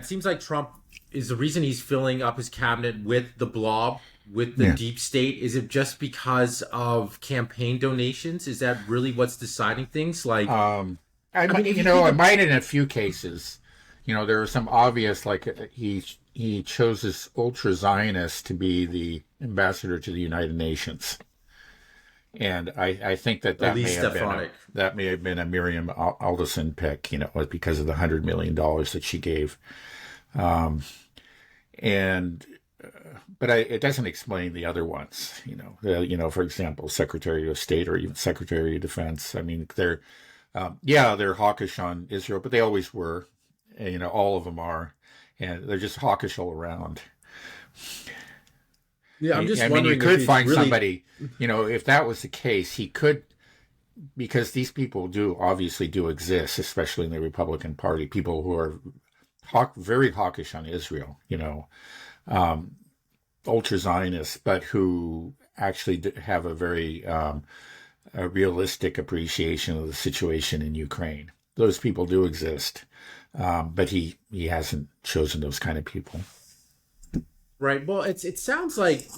It seems like Trump is the reason he's filling up his cabinet with the blob, with the deep state. Is it just because of campaign donations? Is that really what's deciding things? Like, I mean, if you think I of, might in a few cases. There are some obvious, like he chose this ultra Zionist to be the ambassador to the United Nations, and I think Elise Stefanik. that may have been a Miriam Alderson pick, because of the $100 million that she gave, and but it doesn't explain the other ones. For example, Secretary of State or even Secretary of Defense. I mean, they're hawkish on Israel, but they always were. All of them are, and they're just hawkish all around. Yeah, I'm just I mean, wondering you could if find really, somebody, if that was the case, he could, because these people obviously do exist, especially in the Republican Party, people who are very hawkish on Israel, ultra Zionists, but who actually have a very a realistic appreciation of the situation in Ukraine. Those people do exist, but he hasn't chosen those kind of people. right? Well, it sounds like,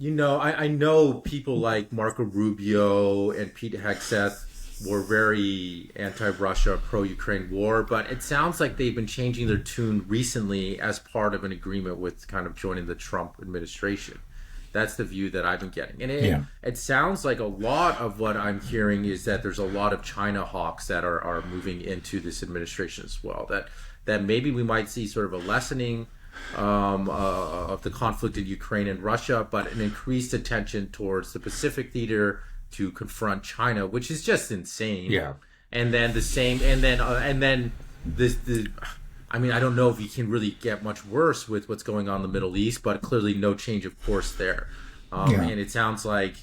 I know people like Marco Rubio and Pete Hegseth were very anti-Russia, pro-Ukraine war, but it sounds like they've been changing their tune recently as part of an agreement with kind of joining the Trump administration. That's the view that I've been getting. And it sounds like a lot of what I'm hearing is that there's a lot of China hawks that are moving into this administration as well. That maybe we might see sort of a lessening of the conflict in Ukraine and Russia, but an increased attention towards the Pacific theater to confront China, which is just insane. Yeah. And then I mean, I don't know if you can really get much worse with what's going on in the Middle East, but clearly no change of course there. And it sounds like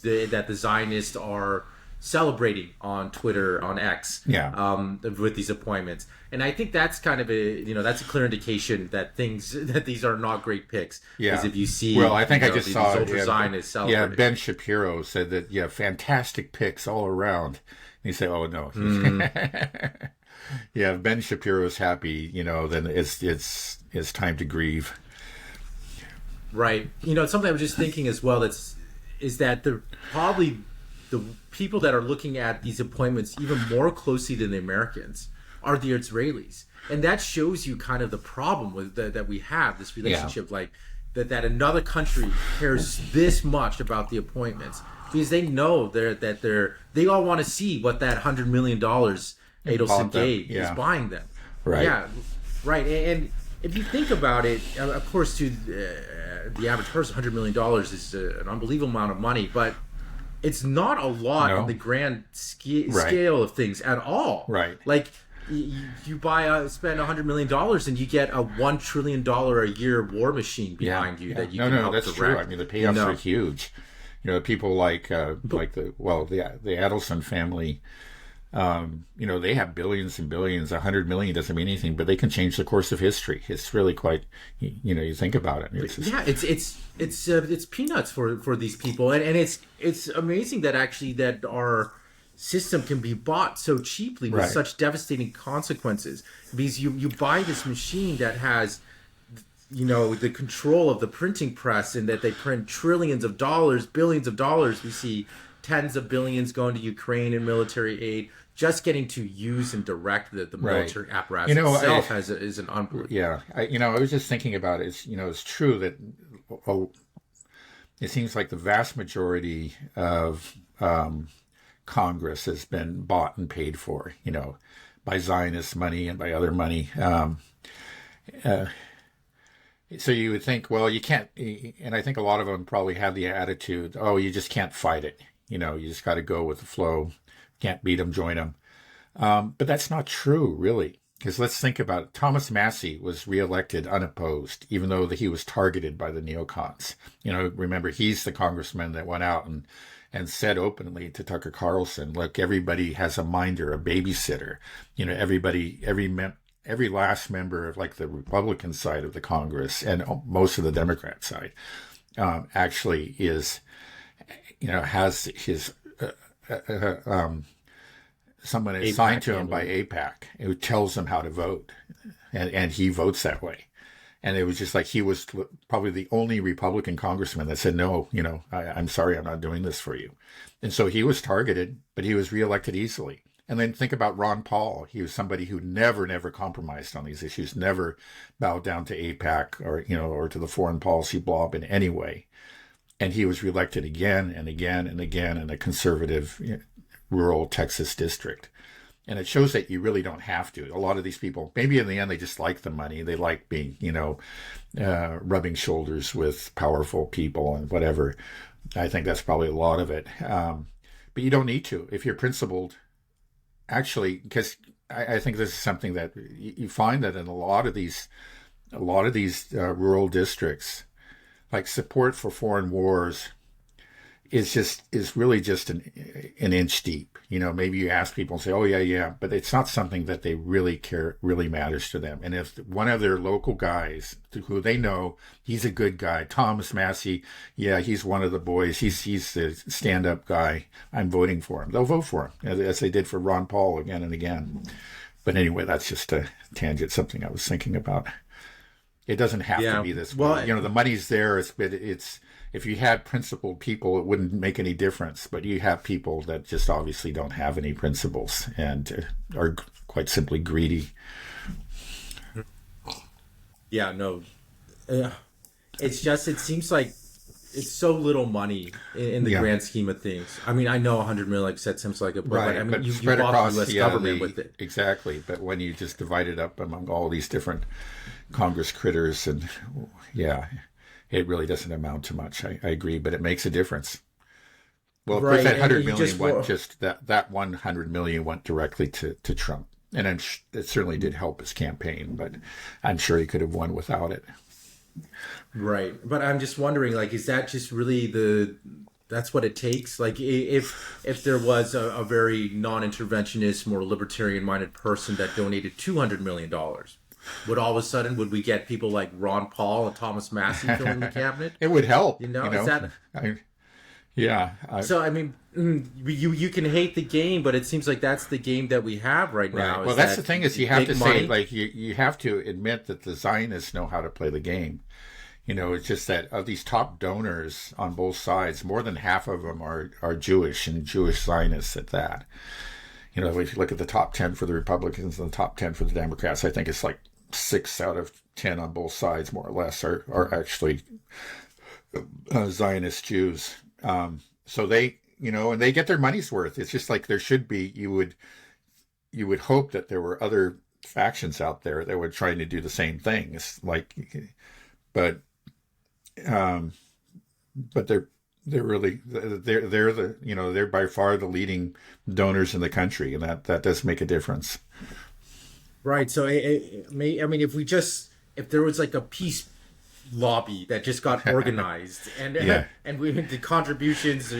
that the Zionists are celebrating on Twitter, on X, with these appointments. And I think that's kind of that's a clear indication that these are not great picks. Yeah. Because if you see, well, I think I just saw ultra Zionists celebrating. Yeah, Ben Shapiro said that. Fantastic picks all around. And you say, oh no. Yeah, if Ben Shapiro's happy, then it's time to grieve. Right. Something I was just thinking as well is that probably the people that are looking at these appointments even more closely than the Americans are the Israelis. And that shows you kind of the problem with that we have, this relationship, like that another country cares this much about the appointments because they know they all want to see what that $100 million Adelson gave is buying them. Right. Yeah, right. And if you think about it, of course, to the average person, $100 million is an unbelievable amount of money, but it's not a lot in the grand scale of things at all. Right. Like, you spend $100 million and you get a $1 trillion a year war machine behind you that you can help that's direct. true. I mean, the payoffs are huge. People like the Adelson family. They have billions and billions. 100 million doesn't mean anything, but they can change the course of history. It's really quite, you think about it. It's peanuts for these people, and it's amazing that our system can be bought so cheaply with such devastating consequences. Because you buy this machine that has, the control of the printing press, and that they print trillions of dollars, billions of dollars. We see tens of billions going to Ukraine in military aid. Just getting to use and direct the military apparatus itself is an unbelievable. Yeah, I was just thinking about it. It's true that it seems like the vast majority of Congress has been bought and paid for, by Zionist money and by other money. So you would think, well, you can't, and I think a lot of them probably have the attitude, oh, you just can't fight it. You just got to go with the flow. Can't beat them, join them. But that's not true, really. Because let's think about it. Thomas Massie was reelected unopposed, even though he was targeted by the neocons. Remember, he's the congressman that went out and said openly to Tucker Carlson, look, everybody has a minder, a babysitter. Every last member of the Republican side of the Congress and most of the Democrat side actually is, has his someone assigned to him by AIPAC who tells him how to vote. and he votes that way. And it was just like he was probably the only Republican congressman that said, no, I'm sorry, I'm not doing this for you. And so he was targeted, but he was reelected easily. And then think about Ron Paul. He was somebody who never compromised on these issues, never bowed down to AIPAC or to the foreign policy blob in any way. And he was reelected again and again and again in a conservative rural Texas district. And it shows that you really don't have to. A lot of these people, maybe in the end, they just like the money. They like being, rubbing shoulders with powerful people and whatever. I think that's probably a lot of it. But you don't need to. If you're principled, actually, because I think this is something that you find that in a lot of these rural districts, like support for foreign wars is really just an inch deep. Maybe you ask people and say, oh yeah, but it's not something that they really care, really matters to them. And if one of their local guys who they know, he's a good guy, Thomas Massey, yeah, he's one of the boys, he's the stand-up guy, I'm voting for him. They'll vote for him, as they did for Ron Paul again and again. But anyway, that's just a tangent, something I was thinking about. It doesn't have to be this way. The money's there. It's if you had principled people, it wouldn't make any difference. But you have people that just obviously don't have any principles and are quite simply greedy. Yeah, no. It seems like it's so little money in the grand scheme of things. I mean, I know 100 million, like I said, seems like a but right. I mean, but you spread bought across the U.S. government with it. Exactly. But when you just divide it up among all these different Congress critters, and it really doesn't amount to much. I agree, but it makes a difference. Well, of course, that 100 million went that 100 million went directly to Trump, and it certainly did help his campaign. But I'm sure he could have won without it. Right, but I'm just wondering, like, is that just really that's what it takes? Like, if there was a very non-interventionist, more libertarian-minded person that donated $200 million, would all of a sudden we get people like Ron Paul and Thomas Massey filling the cabinet? It would help. Is that? So I mean, you can hate the game, but it seems like that's the game that we have right now. Well, that's the thing is you have to say, like, you have to admit that the Zionists know how to play the game. It's just that of these top donors on both sides, more than half of them are Jewish and Jewish Zionists at that. If you look at the top 10 for the Republicans and the top 10 for the Democrats, I think it's like 6 out of 10 on both sides, more or less, are actually Zionist Jews. So they, and they get their money's worth. It's just like there should be, you would hope that there were other factions out there that were trying to do the same things. But they're really, they're by far the leading donors in the country, and that does make a difference. Right. So if there was like a peace lobby that just got organized and the contributions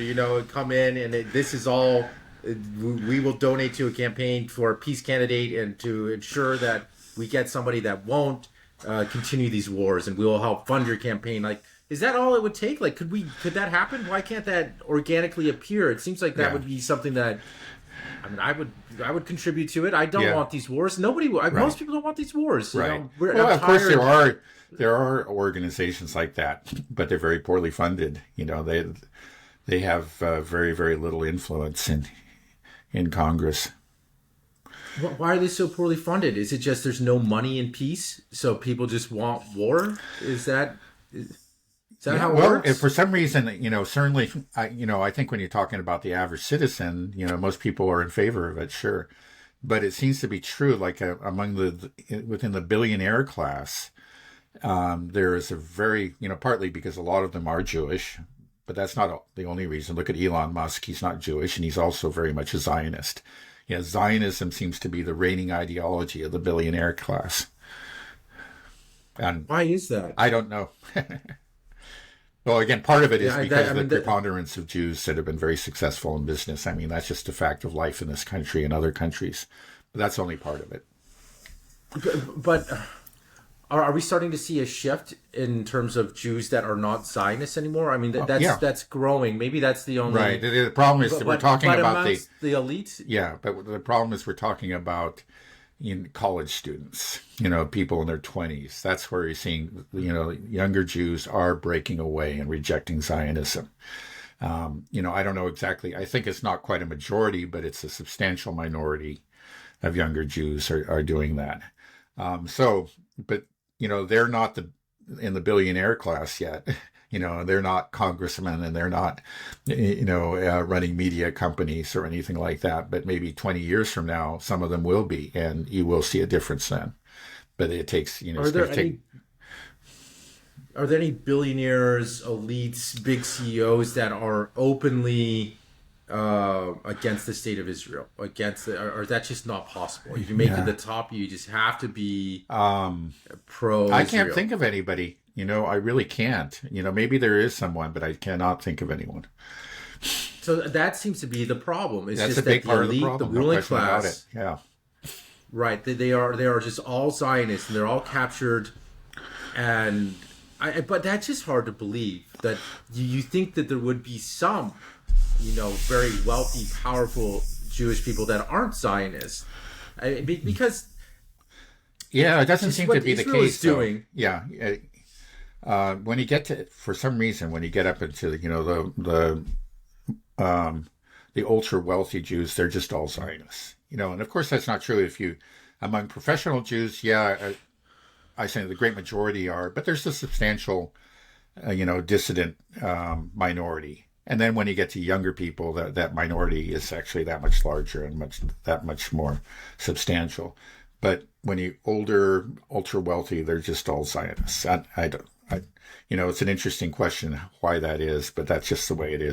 come in and this is all we will donate to a campaign for a peace candidate and to ensure that we get somebody that won't continue these wars, and we will help fund your campaign. Like, is that all it would take? Like, could that happen? Why can't that organically appear? It seems like that would be something that I would contribute to it. I don't want these wars. Nobody. Most people don't want these wars. Right. Of course, there are organizations like that, but they're very poorly funded. They have very, very little influence in Congress. Why are they so poorly funded? Is it just there's no money in peace, so people just want war? Is that how it works? Well, for some reason, certainly, I think when you're talking about the average citizen, most people are in favor of it, sure. But it seems to be true, like within the billionaire class, there is a very, partly because a lot of them are Jewish, but that's not the only reason. Look at Elon Musk. He's not Jewish, and he's also very much a Zionist. Zionism seems to be the reigning ideology of the billionaire class. And why is that? I don't know. Well, again, part of it is because of the preponderance of Jews that have been very successful in business. I mean, that's just a fact of life in this country and other countries. But that's only part of it. But are we starting to see a shift in terms of Jews that are not Zionists anymore? I mean, that's growing. Maybe that's the only... Right. The problem is that we're talking about the elite. Yeah, but the problem is we're talking about in college students, people in their 20s. That's where you're seeing, younger Jews are breaking away and rejecting Zionism. I don't know exactly. I think it's not quite a majority, but it's a substantial minority of younger Jews are doing that. But they're not in the billionaire class yet. They're not congressmen and they're not, running media companies or anything like that. But maybe 20 years from now, some of them will be, and you will see a difference then. But it takes, Are there any billionaires, elites, big CEOs that are openly against the state of Israel? Or is that just not possible? If you make it to the top, you just have to be pro-Israel. I can't think of anybody. I really can't. Maybe there is someone, but I cannot think of anyone. So that seems to be the problem. It's That's just a big that part the of the elite, problem. the ruling No question about class, it. Yeah. right? They are just all Zionists, and they're all captured. And but that's just hard to believe. That you think that there would be some, very wealthy, powerful Jewish people that aren't Zionists, because it doesn't seem to be the Israel case. Is doing. Yeah. When you get to, for some reason, when you get up into the ultra wealthy Jews, they're just all Zionists. And of course that's not true. If you among professional Jews, I say the great majority are, but there's a substantial, dissident minority. And then when you get to younger people, that minority is actually that much larger and that much more substantial. But when you older, ultra wealthy, they're just all Zionists. It's an interesting question why that is, but that's just the way it is.